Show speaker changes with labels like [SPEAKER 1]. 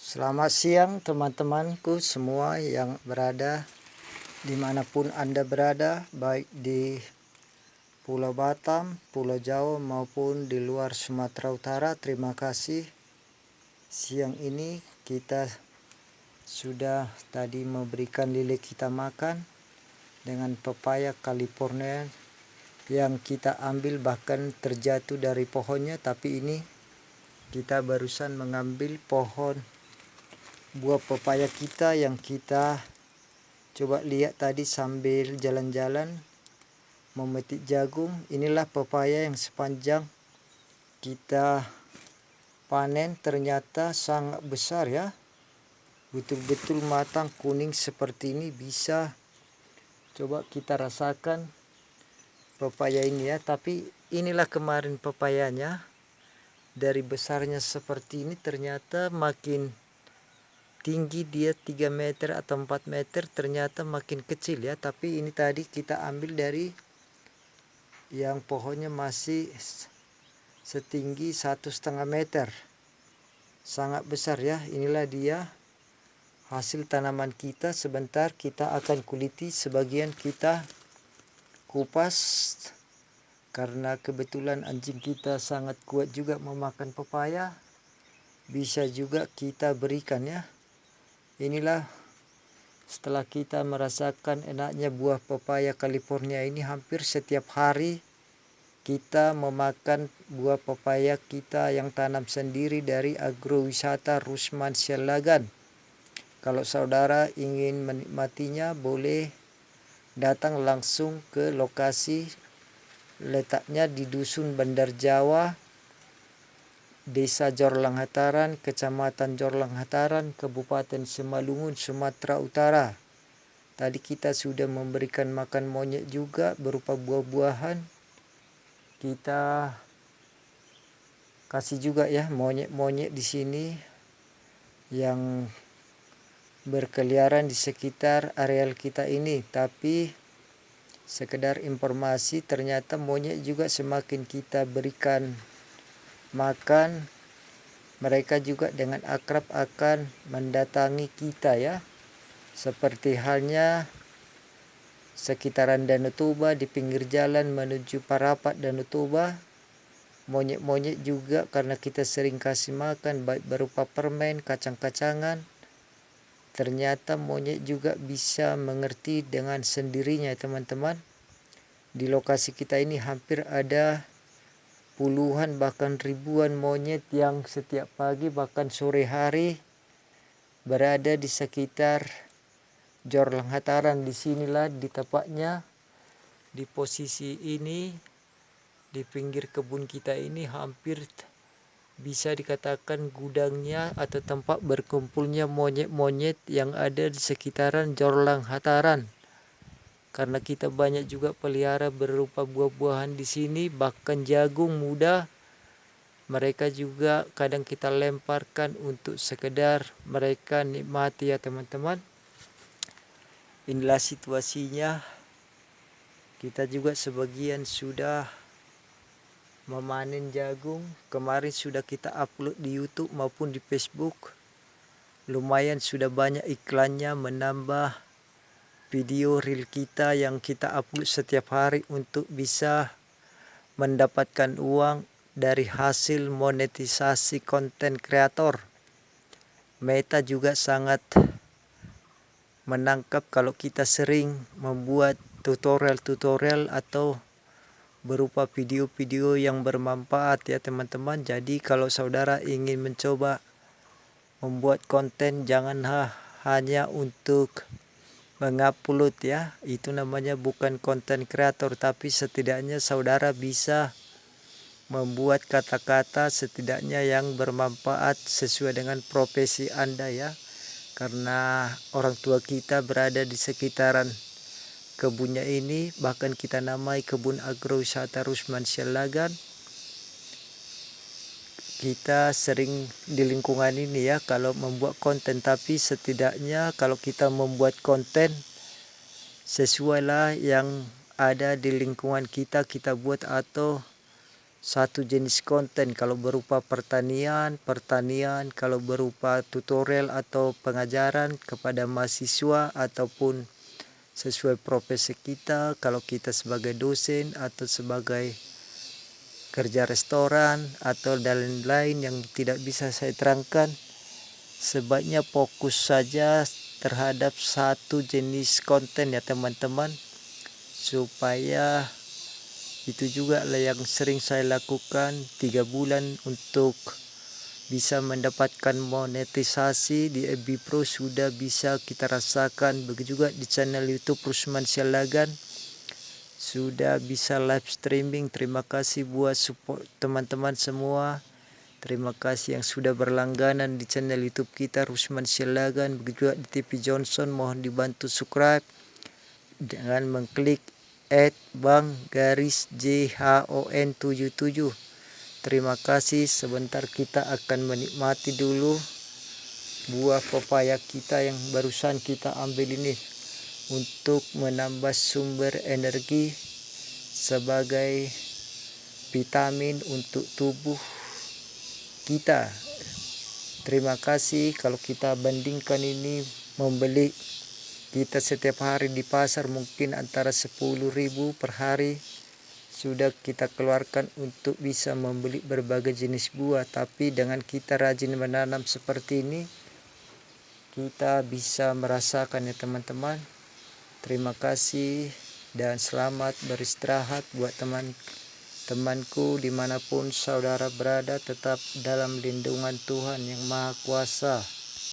[SPEAKER 1] Selamat siang teman-temanku semua yang berada dimanapun Anda berada, baik di Pulau Batam, Pulau Jawa maupun di luar Sumatera Utara. Terima kasih. Siang ini kita sudah tadi memberikan lele kita makan dengan pepaya California yang kita ambil bahkan terjatuh dari pohonnya, tapi ini kita barusan mengambil pohon buah pepaya kita yang kita coba lihat tadi sambil jalan-jalan memetik jagung. Inilah pepaya yang sepanjang kita panen ternyata sangat besar ya. Betul-betul matang kuning seperti ini. Bisa coba kita rasakan pepaya ini ya. Tapi inilah kemarin pepayanya. Dari besarnya seperti ini ternyata makin tinggi dia 3 meter atau 4 meter ternyata makin kecil ya. Tapi ini tadi kita ambil dari yang pohonnya masih setinggi 1,5 meter. Sangat besar ya. Inilah dia hasil tanaman kita. Sebentar kita akan kuliti, sebagian kita kupas karena kebetulan anjing kita sangat kuat juga memakan pepaya. Bisa juga kita berikan ya. Inilah setelah kita merasakan enaknya buah pepaya California ini, hampir setiap hari kita memakan buah pepaya kita yang tanam sendiri dari agrowisata Rusman Sialagan. Kalau saudara ingin menikmatinya, boleh datang langsung ke lokasi. Letaknya di Dusun Bandar Jawa, Desa Jorlang Hataran, Kecamatan Jorlang Hataran, Kabupaten Simalungun, Sumatera Utara. Tadi kita sudah memberikan makan monyet juga berupa buah-buahan. Kita kasih juga ya monyet-monyet di sini yang berkeliaran di sekitar areal kita ini. Tapi sekedar informasi, ternyata monyet juga semakin kita berikan makan, mereka juga dengan akrab akan mendatangi kita ya. Seperti halnya sekitaran Danau Toba, di pinggir jalan menuju Parapat Danau Toba, monyet-monyet juga karena kita sering kasih makan baik berupa permen, kacang-kacangan, ternyata monyet juga bisa mengerti dengan sendirinya teman-teman. Di lokasi kita ini hampir ada puluhan bahkan ribuan monyet yang setiap pagi bahkan sore hari berada di sekitar Jorlang Hataran. Disinilah di tepatnya di posisi ini, di pinggir kebun kita ini, hampir bisa dikatakan gudangnya atau tempat berkumpulnya monyet-monyet yang ada di sekitaran Jorlang Hataran. Karena kita banyak juga pelihara berupa buah-buahan di sini, bahkan jagung muda. Mereka juga kadang kita lemparkan untuk sekedar mereka nikmati ya teman-teman. Inilah situasinya. Kita juga sebagian sudah memanen jagung. Kemarin sudah kita upload di YouTube maupun di Facebook. Lumayan sudah banyak iklannya, menambah video reel kita yang kita upload setiap hari untuk bisa mendapatkan uang dari hasil monetisasi konten kreator. Meta juga sangat menangkap kalau kita sering membuat tutorial-tutorial atau berupa video-video yang bermanfaat ya teman-teman. Jadi kalau saudara ingin mencoba membuat konten, jangan hanya untuk mengupload ya. Itu namanya bukan konten kreator, tapi setidaknya saudara bisa membuat kata-kata setidaknya yang bermanfaat sesuai dengan profesi Anda ya. Karena orang tua kita berada di sekitaran kebunnya ini, bahkan kita namai kebun agrowisata Rusman Sialagan. Kita sering di lingkungan ini ya kalau membuat konten, tapi setidaknya kalau kita membuat konten sesuailah yang ada di lingkungan kita buat, atau satu jenis konten. Kalau berupa pertanian, kalau berupa tutorial atau pengajaran kepada mahasiswa ataupun sesuai profesi kita, kalau kita sebagai dosen atau sebagai kerja restoran atau dan lain yang tidak bisa saya terangkan, sebaiknya fokus saja terhadap satu jenis konten ya teman-teman, supaya itu juga lah yang sering saya lakukan 3 bulan untuk bisa mendapatkan monetisasi di FB Pro sudah bisa kita rasakan. Begitu juga di channel YouTube Rusman Sialagan sudah bisa live streaming. Terima kasih buat support teman-teman semua. Terima kasih yang sudah berlangganan di channel YouTube kita Rusman Sialagan. Begitu juga di TV Johnson, mohon dibantu subscribe dengan mengklik @bang_JHON77. Terima kasih. Sebentar kita akan menikmati dulu buah pepaya kita yang barusan kita ambil ini untuk menambah sumber energi sebagai vitamin untuk tubuh kita. Terima kasih. Kalau kita bandingkan ini, membeli kita setiap hari di pasar mungkin antara 10.000 per hari sudah kita keluarkan untuk bisa membeli berbagai jenis buah. Tapi dengan kita rajin menanam seperti ini, kita bisa merasakan ya teman-teman. Terima kasih dan selamat beristirahat buat teman-temanku dimanapun saudara berada. Tetap dalam lindungan Tuhan yang Maha Kuasa.